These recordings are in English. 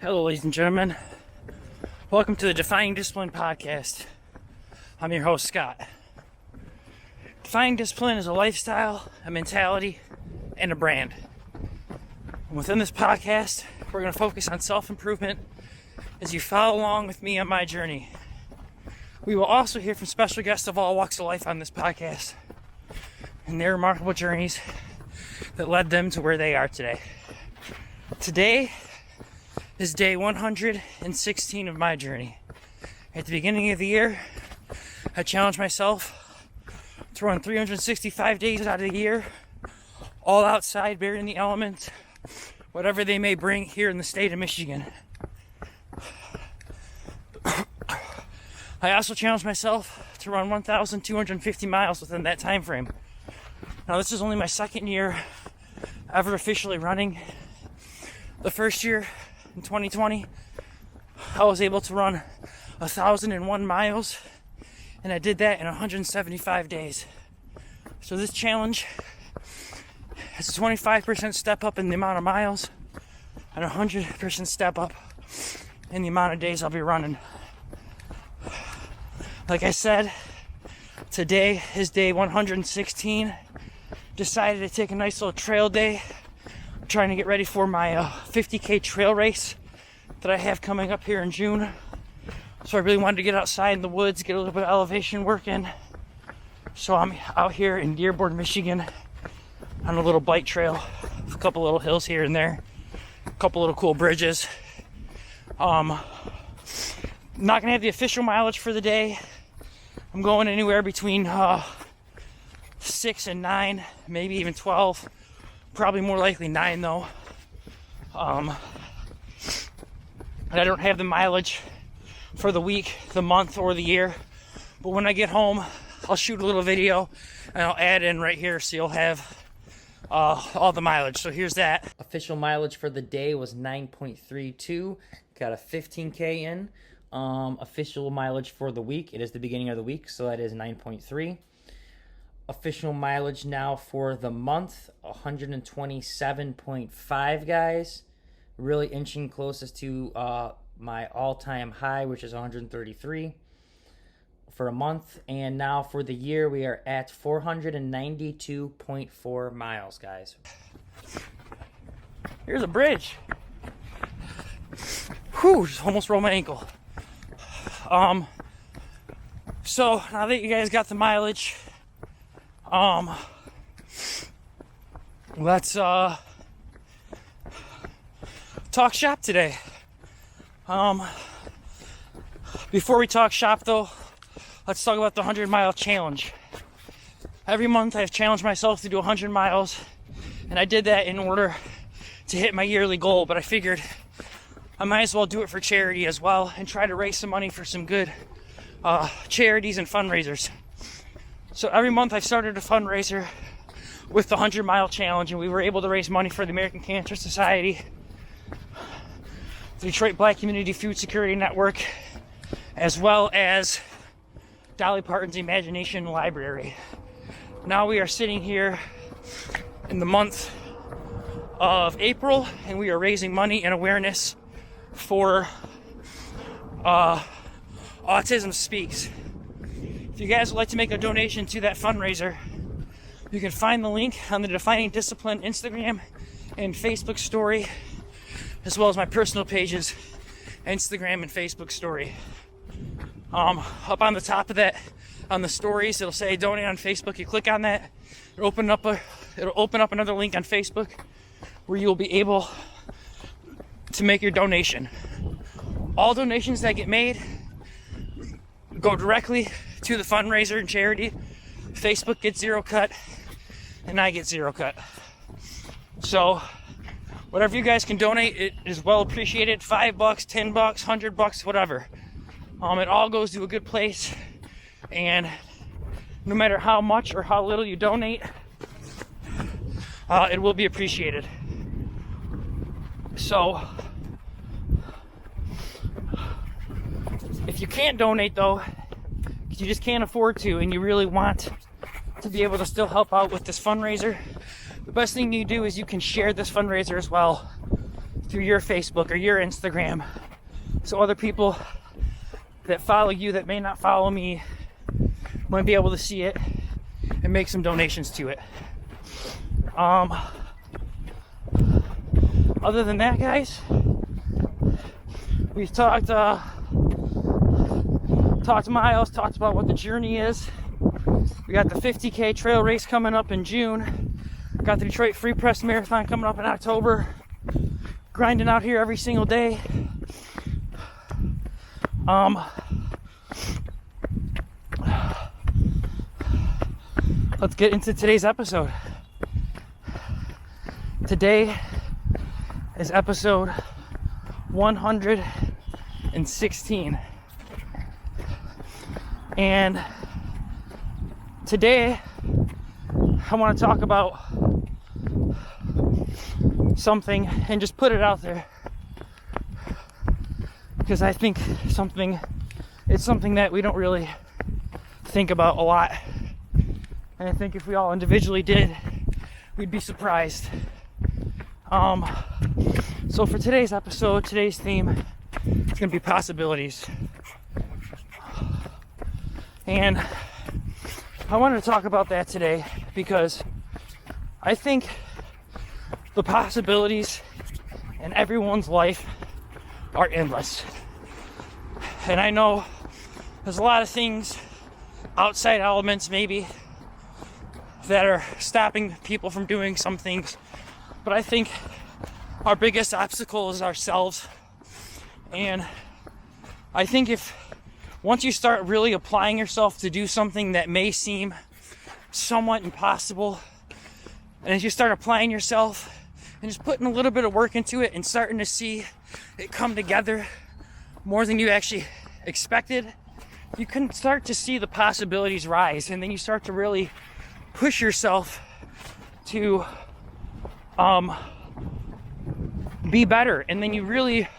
Hello, ladies and gentlemen. Welcome to the Defying Discipline podcast. I'm your host, Scott. Defying Discipline is a lifestyle, a mentality, and a brand. And within this podcast, we're going to focus on self-improvement as you follow along with me on my journey. We will also hear from special guests of all walks of life on this podcast and their remarkable journeys that led them to where they are today. Today is day 116 of my journey. At the beginning of the year, I challenged myself to run 365 days out of the year, all outside, buried in the elements, whatever they may bring here in the state of Michigan. I also challenged myself to run 1,250 miles within that time frame. Now, this is only my second year ever officially running. The first year, in 2020, I was able to run 1,001 miles, and I did that in 175 days. So this challenge is a 25% step up in the amount of miles and a 100% step up in the amount of days I'll be running. Like I said, today is day 116. Decided to take a nice little trail day. Trying to get ready for my 50K trail race that I have coming up here in June. So I really wanted to get outside in the woods, get a little bit of elevation work in. So I'm out here in Dearborn, Michigan on a little bike trail, a couple little hills here and there, a couple little cool bridges. Not gonna have the official mileage for the day. I'm going anywhere between 6 and 9, maybe even 12. Probably more likely 9 though. And I don't have the mileage for the week, the month, or the year. But when I get home, I'll shoot a little video and I'll add in right here so you'll have all the mileage. So here's that. Official mileage for the day was 9.32. Got a 15K in. Official mileage for the week, it is the beginning of the week, so that is 9.3. Official mileage now for the month, 127.5, guys. Really inching closest to my all-time high, which is 133 for a month. And now for the year, we are at 492.4 miles, guys. Here's a bridge. Whew, just almost rolled my ankle. So now that you guys got the mileage, let's talk shop today. Before we talk shop though, let's talk about the 100-mile challenge. Every month I've challenged myself to do 100 miles, and I did that in order to hit my yearly goal, but I figured I might as well do it for charity as well and try to raise some money for some good charities and fundraisers. So every month I've started a fundraiser with the 100-mile challenge, and we were able to raise money for the American Cancer Society, the Detroit Black Community Food Security Network, as well as Dolly Parton's Imagination Library. Now we are sitting here in the month of April, and we are raising money and awareness for Autism Speaks. If you guys would like to make a donation to that fundraiser, you can find the link on the Defying Discipline Instagram and Facebook story, as well as my personal pages, Instagram and Facebook story. Up on the top of that, on the stories, it'll say donate on Facebook. You click on that, it'll open up another link on Facebook where you'll be able to make your donation. All donations that get made go directly to the fundraiser and charity. Facebook gets 0 cut, and I get 0 cut. So whatever you guys can donate, it is well appreciated. $5, $10, $100, whatever. It all goes to a good place, and no matter how much or how little you donate, it will be appreciated. So if you can't donate though, because you just can't afford to, and you really want to be able to still help out with this fundraiser, the best thing you do is you can share this fundraiser as well through your Facebook or your Instagram, so other people that follow you that may not follow me might be able to see it and make some donations to it. Other than that, guys, we've talked miles, talked about what the journey is. We got the 50K trail race coming up in June. Got the Detroit Free Press Marathon coming up in October. Grinding out here every single day. Let's get into today's episode. Today is episode 116. And today I want to talk about something and just put it out there, because I think it's something that we don't really think about a lot, and I think if we all individually did, we'd be surprised. So for today's episode, today's theme, it's gonna be possibilities. And I wanted to talk about that today because I think the possibilities in everyone's life are endless. And I know there's a lot of things, outside elements maybe, that are stopping people from doing some things. But I think our biggest obstacle is ourselves. And I think once you start really applying yourself to do something that may seem somewhat impossible, and as you start applying yourself and just putting a little bit of work into it and starting to see it come together more than you actually expected, you can start to see the possibilities rise, and then you start to really push yourself to be better, and then you really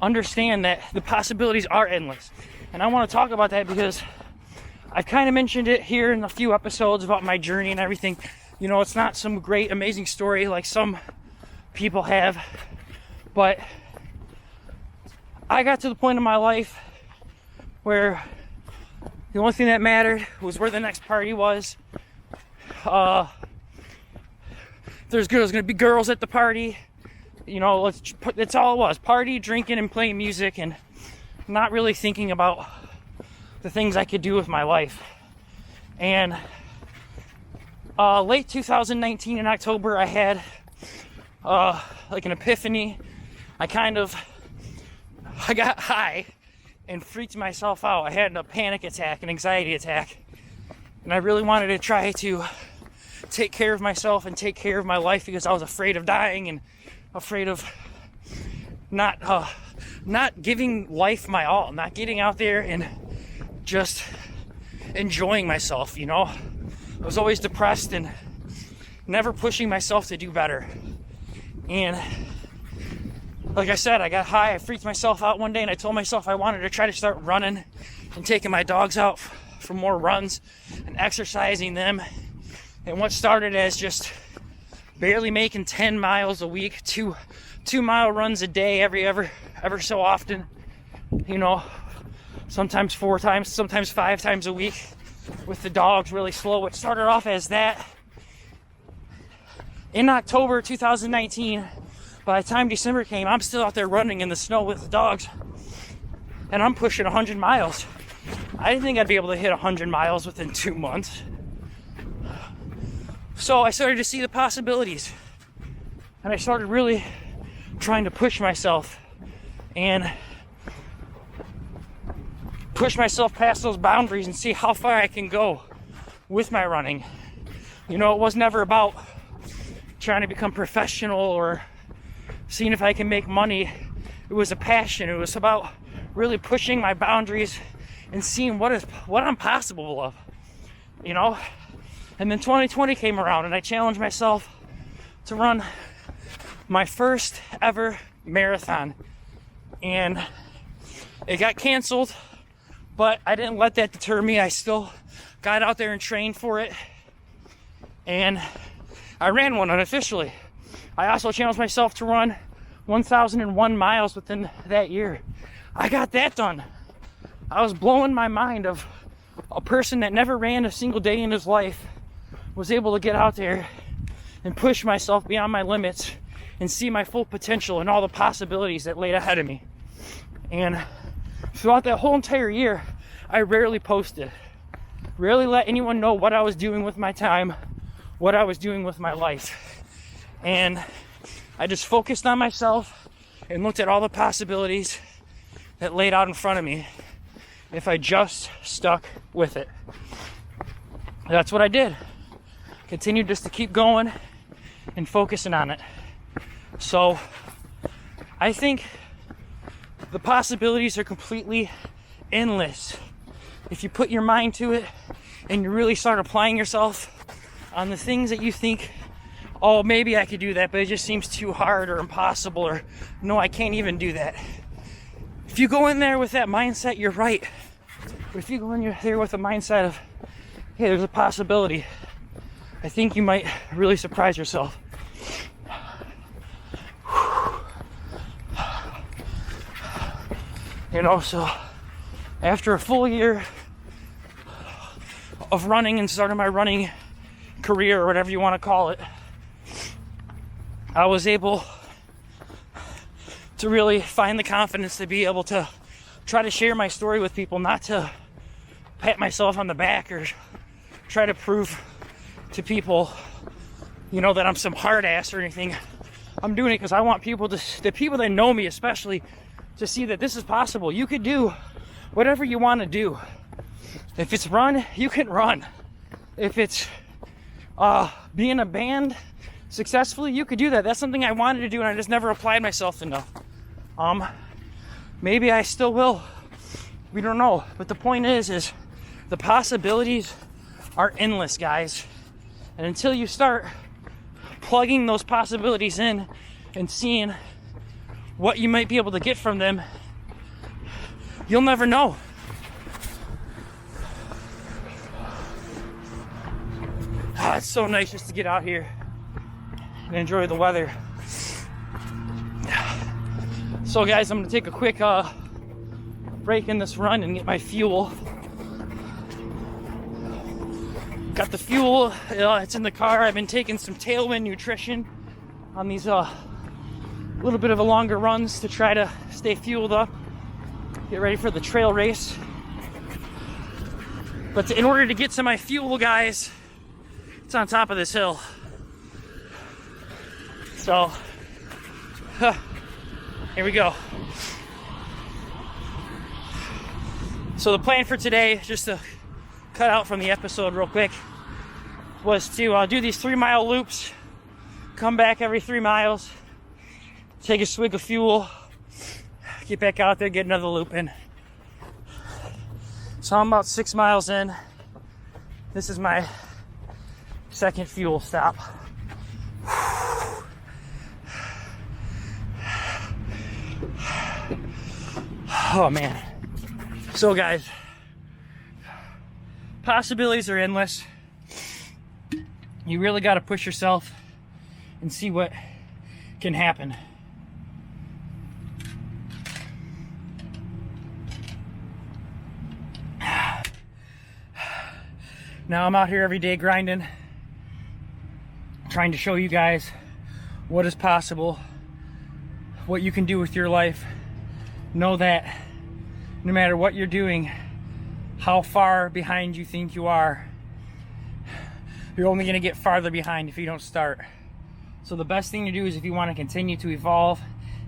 understand that the possibilities are endless. And I want to talk about that because I've kind of mentioned it here in a few episodes about my journey and everything. You know, it's not some great, amazing story like some people have, but I got to the point in my life where the only thing that mattered was where the next party was. There's going to be girls at the party. You know, that's all it was. Party, drinking, and playing music, and not really thinking about the things I could do with my life. And late 2019 in October, I had like an epiphany. I got high and freaked myself out. I had a panic attack, an anxiety attack, and I really wanted to try to take care of myself and take care of my life because I was afraid of dying and afraid of not giving life my all, not getting out there and just enjoying myself, you know. I was always depressed and never pushing myself to do better. And like I said, I got high, I freaked myself out one day, and I told myself I wanted to try to start running and taking my dogs out for more runs and exercising them. And what started as just barely making 10 miles a week, 2-mile runs a day ever so often, you know, sometimes 4 times, sometimes 5 times a week with the dogs, really slow. It started off as that. In October 2019, by the time December came, I'm still out there running in the snow with the dogs, and I'm pushing 100 miles. I didn't think I'd be able to hit 100 miles within 2 months. So I started to see the possibilities, and I started really trying to push myself and push myself past those boundaries and see how far I can go with my running. You know, it was never about trying to become professional or seeing if I can make money. It was a passion. It was about really pushing my boundaries and seeing what I'm possible of, you know. And then 2020 came around, and I challenged myself to run my first ever marathon, and it got canceled, but I didn't let that deter me. I still got out there and trained for it, and I ran one unofficially. I also challenged myself to run 1,001 miles within that year. I got that done. I was blowing my mind of a person that never ran a single day in his life was able to get out there and push myself beyond my limits and see my full potential and all the possibilities that laid ahead of me. And throughout that whole entire year, I rarely posted, rarely let anyone know what I was doing with my time, what I was doing with my life. And I just focused on myself and looked at all the possibilities that laid out in front of me if I just stuck with it. That's what I did. Continued just to keep going and focusing on it. So I think the possibilities are completely endless if you put your mind to it and you really start applying yourself on the things that you think, oh, maybe I could do that, but it just seems too hard or impossible, or no, I can't even do that. If you go in there with that mindset, you're right. But if you go in there with a mindset of, hey, there's a possibility, I think you might really surprise yourself. You know, so after a full year of running and starting my running career, or whatever you want to call it, I was able to really find the confidence to be able to try to share my story with people, not to pat myself on the back or try to prove to people, you know, that I'm some hard ass or anything. I'm doing it because I want people to, the people that know me especially, to see that this is possible. You could do whatever you want to do. If it's run, you can run. If it's be in a band successfully, you could do that. That's something I wanted to do, and I just never applied myself enough. Maybe I still will. We don't know. But the point is the possibilities are endless, guys. And until you start plugging those possibilities in and seeing what you might be able to get from them, you'll never know. It's so nice just to get out here and enjoy the weather. So guys, I'm gonna take a quick break in this run and get my fuel. Got the fuel, it's in the car. I've been taking some Tailwind nutrition on these little bit of a longer runs to try to stay fueled up, get ready for the trail race. But in order to get to my fuel, guys, it's on top of this hill. So, here we go. So the plan for today, just to cut out from the episode real quick, was to do these 3-mile loops, come back every 3 miles, take a swig of fuel, get back out there, get another loop in. So I'm about 6 miles in. This is my second fuel stop. Oh man. So guys, possibilities are endless. You really got to push yourself and see what can happen. Now I'm out here every day grinding, trying to show you guys what is possible, what you can do with your life. Know that no matter what you're doing, how far behind you think you are, you're only going to get farther behind if you don't start. So the best thing to do is, if you want to continue to evolve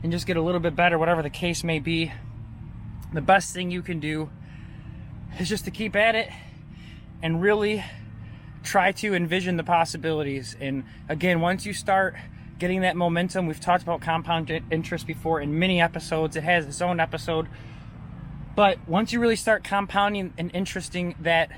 and just get a little bit better, whatever the case may be, the best thing you can do is just to keep at it and really try to envision the possibilities. And again, once you start getting that momentum, we've talked about compound interest before in many episodes. It has its own episode. But once you really start compounding and interesting that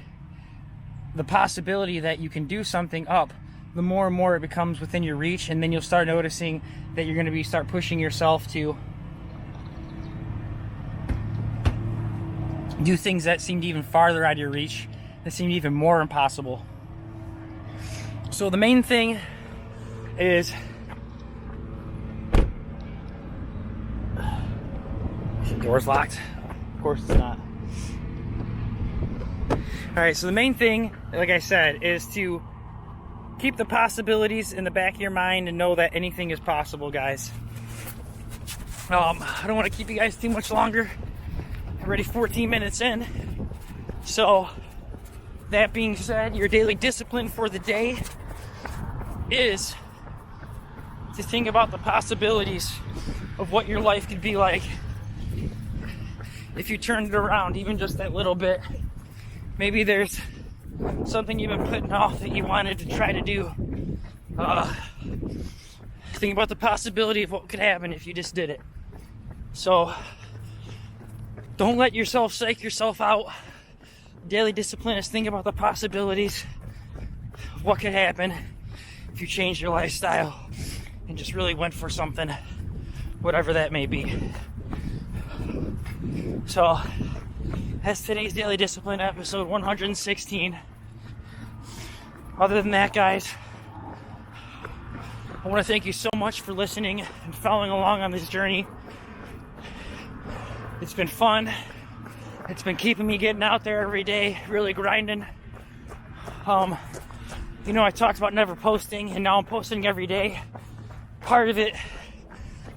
the possibility that you can do something up, the more and more it becomes within your reach, and then you'll start noticing that you're going to start pushing yourself to do things that seemed even farther out of your reach, that seemed even more impossible. So the main thing is Door's locked. Of course it's not. Alright, so the main thing, like I said, is to keep the possibilities in the back of your mind and know that anything is possible, guys. I don't want to keep you guys too much longer. I'm already 14 minutes in. So, that being said, your daily discipline for the day is to think about the possibilities of what your life could be like if you turned it around even just that little bit. Maybe there's something you've been putting off that you wanted to try to do. Think about the possibility of what could happen if you just did it. So, don't let yourself psych yourself out. Daily discipline is think about the possibilities of what could happen if you change your lifestyle and just really went for something, whatever that may be. So, that's today's daily discipline, episode 116. Other than that, guys, I want to thank you so much for listening and following along on this journey. It's been fun. It's been keeping me getting out there every day, really grinding. I talked about never posting, and now I'm posting every day. Part of it,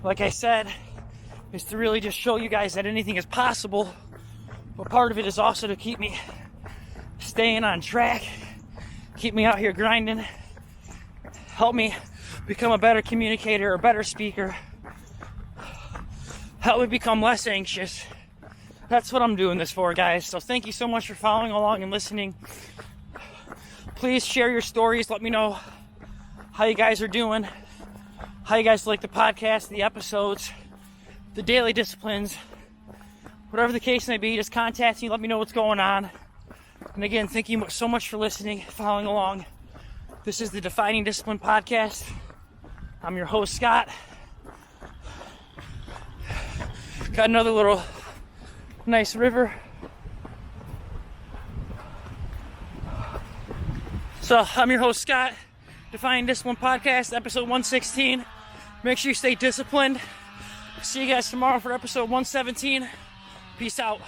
like I said, is to really just show you guys that anything is possible. But part of it is also to keep me staying on track, keep me out here grinding, help me become a better communicator, a better speaker, help me become less anxious. That's what I'm doing this for, guys. So thank you so much for following along and listening. Please share your stories. Let me know how you guys are doing, how you guys like the podcast, the episodes, the daily disciplines. Whatever the case may be, just contact me, let me know what's going on. And again, thank you so much for listening, following along. This is the Defining Discipline Podcast. I'm your host, Scott. Got another little nice river. So, I'm your host, Scott. Defining Discipline Podcast, episode 116. Make sure you stay disciplined. See you guys tomorrow for episode 117. Peace out.